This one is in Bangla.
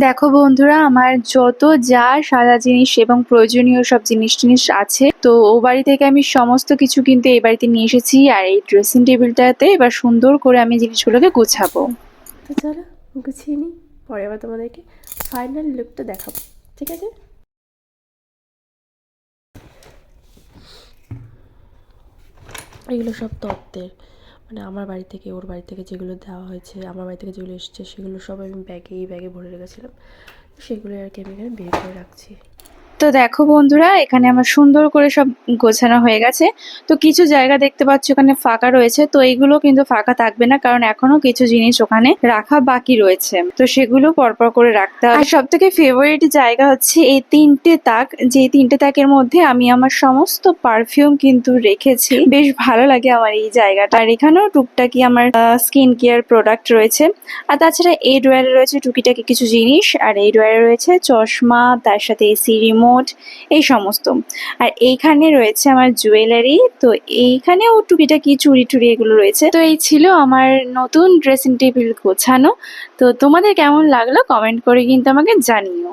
দেখো বন্ধুরা, আমার যত যা সাজা জিনিস এবং প্রয়োজনীয় সব জিনিস আছে, তো ও বাড়ি থেকে আমি সমস্ত কিছু কিন্তু এই বাড়িতে নিয়ে এসেছি। আর এই ড্রেসিং টেবিলটাতে এবার সুন্দর করে আমি জিনিসগুলোকে গোছাবো। তো চলো গুছিয়ে নিই, পরে আবার তোমাদেরকে ফাইনাল লুকটা দেখাবো, ঠিক আছে? এগুলো সব তত্ত্বের, মানে আমার বাড়ি থেকে ওর বাড়ি থেকে যেগুলো দেওয়া হয়েছে, আমার বাড়ি থেকে যেগুলো এসছে সেগুলো সব আমি ব্যাগে ভরে রেখেছিলাম। সেগুলো আর কি আমি এখানে বের করে রাখছি। তো দেখো বন্ধুরা, এখানে আমার সুন্দর করে সব গোছানো হয়ে গেছে। তো কিছু জায়গা দেখতে পাচ্ছ ওখানে ফাঁকা রয়েছে, তো এইগুলো কিন্তু ফাঁকা থাকবে না, কারণ এখনো কিছু জিনিস ওখানে রাখা বাকি রয়েছে। তো সেগুলো পরপর করে রাখতে হবে। আর সব থেকে ফেভারিট জায়গা হচ্ছে এই তিনটে তাক, যে তিনটে তাকের মধ্যে আমি আমার সমস্ত পারফিউম কিন্তু রেখেছি। বেশ ভালো লাগে আমার এই জায়গাটা। আর এখানেও টুকটাকি আমার স্কিন কেয়ার প্রোডাক্ট রয়েছে। আর তাছাড়া এই ড্রয়ারে রয়েছে টুকিটাকি কিছু জিনিস, আর এই ড্রয়ারে রয়েছে চশমা, তার সাথে এসি রিমোট, এই সমস্ত। আর এইখানে রয়েছে আমার জুয়েলারি। তো এইখানেও টুকিটাকি চুড়ি টুড়ি এগুলো রয়েছে। তো এই ছিল আমার নতুন ড্রেসিং টেবিল গোছানো। তো তোমাদের কেমন লাগলো কমেন্ট করে কিন্তু আমাকে জানিও।